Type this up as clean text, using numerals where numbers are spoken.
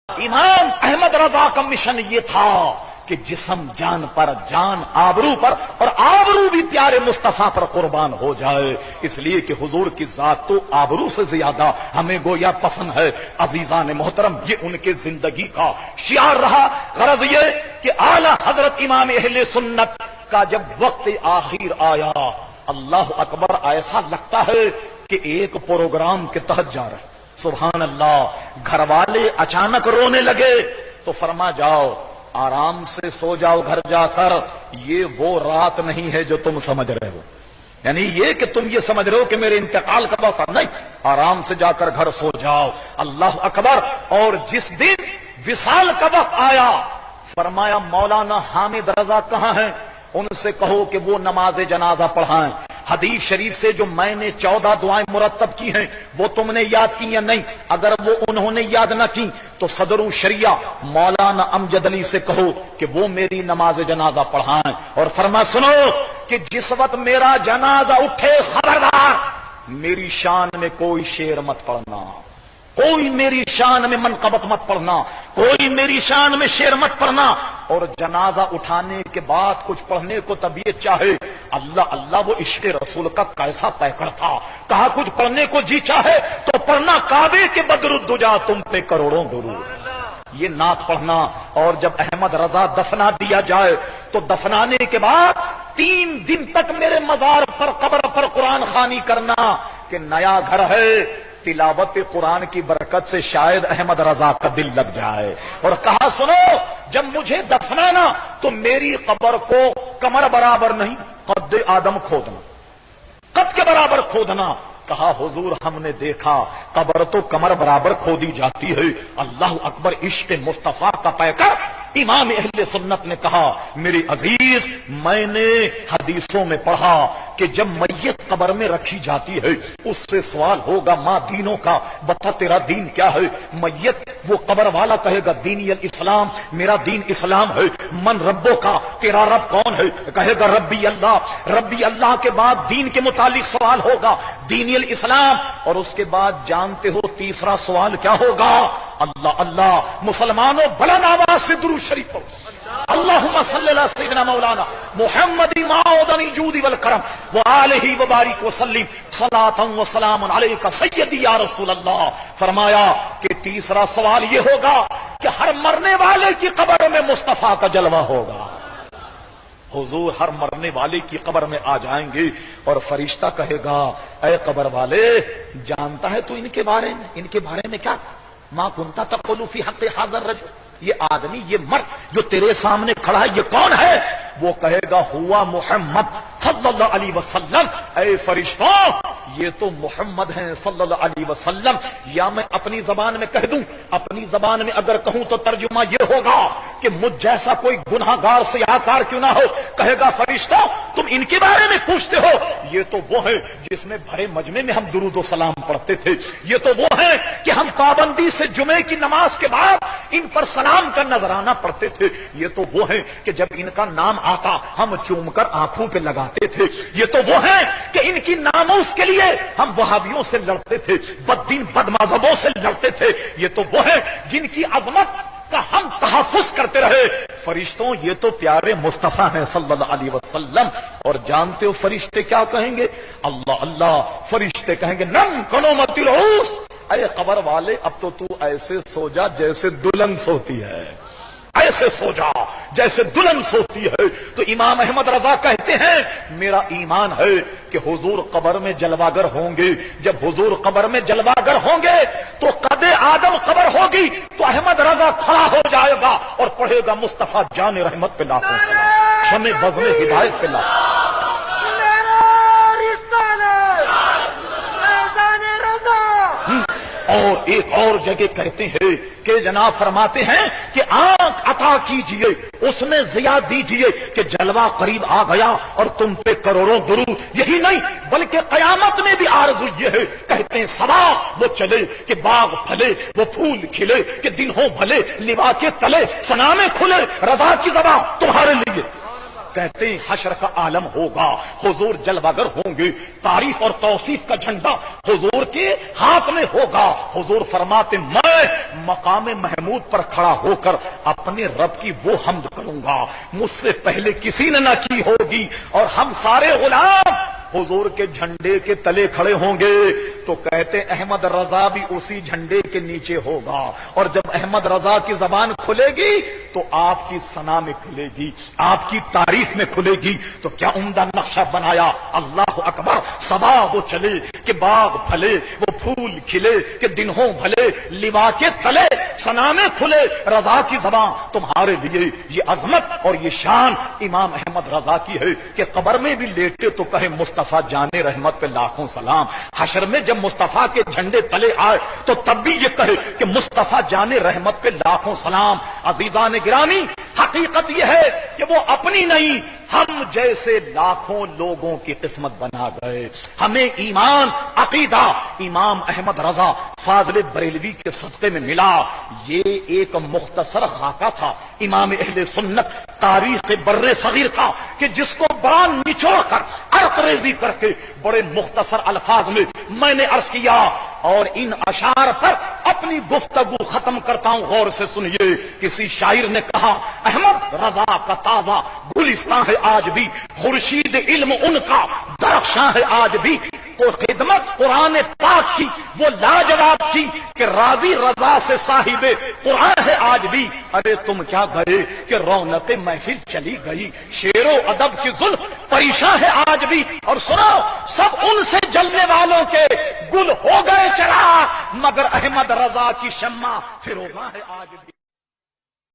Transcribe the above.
امام احمد رضا کا مشن یہ تھا کہ جسم جان پر، جان آبرو پر، اور آبرو بھی پیارے مصطفیٰ پر قربان ہو جائے، اس لیے کہ حضور کی ذات تو آبرو سے زیادہ ہمیں گویا پسند ہے۔ عزیزان محترم، یہ ان کے زندگی کا شعار رہا۔ غرض یہ کہ اعلی حضرت امام اہل سنت کا جب وقت آخر آیا، اللہ اکبر، ایسا لگتا ہے کہ ایک پروگرام کے تحت جا رہے۔ سبحان اللہ، گھر والے اچانک رونے لگے تو فرما جاؤ، آرام سے سو جاؤ گھر جا کر، یہ وہ رات نہیں ہے جو تم سمجھ رہے ہو، یعنی یہ کہ تم یہ سمجھ رہے ہو کہ میرے انتقال کا وقت نہیں، آرام سے جا کر گھر سو جاؤ۔ اللہ اکبر۔ اور جس دن وصال کا وقت آیا، فرمایا مولانا حامد رضا کہاں ہیں؟ ان سے کہو کہ وہ نماز جنازہ پڑھائیں۔ حدیث شریف سے جو میں نے 14 دعائیں مرتب کی ہیں وہ تم نے یاد کی یا نہیں؟ اگر وہ انہوں نے یاد نہ کی تو صدر الشریعہ مولانا امجد علی سے کہو کہ وہ میری نماز جنازہ پڑھائیں، اور فرما سنو کہ جس وقت میرا جنازہ اٹھے، خبردار میری شان میں کوئی شعر مت پڑھنا، کوئی میری شان میں منقبت مت پڑھنا، کوئی میری شان میں شعر مت پڑھنا۔ اور جنازہ اٹھانے کے بعد کچھ پڑھنے کو طبیعت چاہے، اللہ اللہ، وہ عشق رسول کا کیسا پیکر تھا، کہا کچھ پڑھنے کو جی چاہے تو پڑھنا کعبے کے بدر الدجا تم پہ کروڑوں درود، یہ نعت پڑھنا۔ اور جب احمد رضا دفنا دیا جائے تو دفنانے کے بعد 3 دن تک میرے مزار پر، قبر پر قرآن خوانی کرنا کہ نیا گھر ہے، تلاوت قرآن کی برکت سے شاید احمد رضا کا دل لگ جائے۔ اور کہا سنو، جب مجھے دفنانا تو میری قبر کو کمر برابر نہیں، قد آدم کھودنا، قد کے برابر کھودنا۔ کہا حضور ہم نے دیکھا قبر تو کمر برابر کھودی جاتی ہے۔ اللہ اکبر، عشق مصطفیٰ کا پیکر امام اہل سنت نے کہا میری عزیز، میں نے حدیثوں میں پڑھا کہ جب میت قبر میں رکھی جاتی ہے اس سے سوال ہوگا ماں دینوں کا، بتا تیرا دین کیا ہے؟ میت وہ قبر والا کہے گا دینی الاسلام، میرا دین اسلام ہے۔ من ربوں کا، تیرا رب کون ہے؟ کہے گا ربی اللہ۔ ربی اللہ کے بعد دین کے متعلق سوال ہوگا، دینی الاسلام۔ اور اس کے بعد جانتے ہو تیسرا سوال کیا ہوگا؟ اللہ اللہ۔ مسلمانوں بلند آواز سے درود شریف پڑھو، اللہم صلی اللہ سیدنا مولانا محمد معود الجود والکرم وآلہ وبارک وسلم صلاۃ وسلام علیک سیدی یا رسول اللہ۔ فرمایا کہ تیسرا سوال یہ ہوگا کہ ہر مرنے والے کی قبر میں مصطفیٰ کا جلوہ ہوگا۔ حضور ہر مرنے والے کی قبر میں آ جائیں گے اور فرشتہ کہے گا اے قبر والے، جانتا ہے تو ان کے بارے میں کیا؟ ما کنت تقول فی حق حاضر رجل، یہ آدمی، یہ مرد جو تیرے سامنے کھڑا ہے یہ کون ہے؟ وہ کہے گا ہوا محمد صلی اللہ علیہ وسلم۔ اے فرشتوں، یہ تو محمد ہیں صلی اللہ علیہ وسلم۔ یا میں اپنی زبان میں کہہ دوں، اپنی زبان میں اگر کہوں تو ترجمہ یہ ہوگا کہ مجھ جیسا کوئی گناہ گار سیاہ کار کیوں نہ ہو، کہے گا فرشتوں تم ان کے بارے میں پوچھتے ہو، یہ تو وہ ہے جس میں بھرے مجمع میں ہم درود و سلام پڑھتے تھے، یہ تو وہ ہے کہ ہم پابندی سے جمعے کی نماز کے بعد ان پر سلام کا نذرانہ پڑھتے تھے، یہ تو وہ ہے کہ جب ان کا نام آتا ہم چوم کر آنکھوں پہ لگاتے تھے، یہ تو وہ ہے کہ ان کی ناموس کے لیے ہم وہابیوں سے لڑتے تھے، بددین بد مذہبوں سے لڑتے تھے، یہ تو وہ ہے جن کی عظمت کا ہم تحفظ کرتے رہے۔ فرشتوں یہ تو پیارے مصطفیٰ ہیں صلی اللہ علیہ وسلم۔ اور جانتے ہو فرشتے کیا کہیں گے؟ اللہ اللہ، فرشتے کہیں گے نم کنومت العوس، اے قبر والے اب تو ایسے سو جا جیسے دلہن سوتی ہے، ایسے سو جا جیسے دلہن سوتی ہے۔ تو امام احمد رضا کہتے ہیں میرا ایمان ہے کہ حضور قبر میں جلواگر ہوں گے، جب حضور قبر میں جلواگر ہوں گے تو قد آدم قبر ہوگی تو احمد رضا کھڑا ہو جائے گا اور پڑھے گا مصطفیٰ جان رحمت پہ لاکھوں سلام، شمع بزم ہدایت پہ لاکھوں۔ اور ایک اور جگہ کہتے ہیں کہ جناب فرماتے ہیں کہ آنکھ عطا کیجئے، اس میں ضیاء دیجئے کہ جلوہ قریب آ گیا اور تم پہ کروڑوں درود۔ یہی نہیں بلکہ قیامت میں بھی آرزو یہ ہے، کہتے ہیں صبا وہ چلے کہ باغ پھلے، وہ پھول کھلے کہ دن ہو بھلے، لوا کے تلے سنامے کھلے، رضا کی زباں تمہارے لیے۔ کہتے ہیں حشر کا عالم ہوگا، حضور جلوگر ہوں گے، تعریف اور توصیف کا جھنڈا حضور کے ہاتھ میں ہوگا۔ حضور فرماتے میں مقام محمود پر کھڑا ہو کر اپنے رب کی وہ حمد کروں گا مجھ سے پہلے کسی نے نہ کی ہوگی، اور ہم سارے غلام حضور کے جھنڈے کے تلے کھڑے ہوں گے۔ تو کہتے احمد رضا بھی اسی جھنڈے کے نیچے ہوگا، اور جب احمد رضا کی زبان کھلے گی تو آپ کی ثنا میں کھلے گی، آپ کی تعریف میں کھلے گی۔ تو کیا عمدہ نقشہ بنایا، اللہ اکبر۔ صبا وہ چلے کہ باغ پھلے، وہ پھول کھلے کہ دن ہوں بھلے، لوا کے تلے ثنا میں کھلے رضا کی زبان تمہارے لیے۔ یہ عظمت اور یہ شان امام احمد رضا کی ہے کہ قبر میں بھی لیٹے تو کہے مصطفیٰ جان رحمت پہ لاکھوں سلام، حشر میں جب مصطفیٰ کے جھنڈے تلے آئے تو تب بھی یہ کہے کہ مصطفیٰ جان رحمت پہ لاکھوں سلام۔ عزیزان گرامی، حقیقت یہ ہے کہ وہ اپنی نہیں، ہم جیسے لاکھوں لوگوں کی قسمت بنا گئے۔ ہمیں ایمان عقیدہ امام احمد رضا فاضل بریلوی کے صدقے میں ملا۔ یہ ایک مختصر خاکہ تھا امام اہل سنت تاریخ بر صغیر کا، کہ جس کو بڑا نچوڑ کر عرق ریزی کر کے بڑے مختصر الفاظ میں نے عرض کیا، اور ان اشعار پر اپنی گفتگو ختم کرتا ہوں، غور سے سنیے۔ کسی شاعر نے کہا احمد رضا کا تازہ گلستان ہے آج بھی، خورشید علم ان کا درخشاں ہے آج بھی، کو خدمت قرآن پاک کی وہ لاجواب کی، کہ راضی رضا سے صاحب قرآن ہے آج بھی۔ ارے تم کیا گئے کہ رونق محفل چلی گئی، شعر و ادب کی زلف پریشاں ہے آج بھی، اور سنو سب ان سے جلنے والوں کے گل ہو گئے چراغ، مگر احمد رضا کی شمع فیروزاں ہے آج بھی۔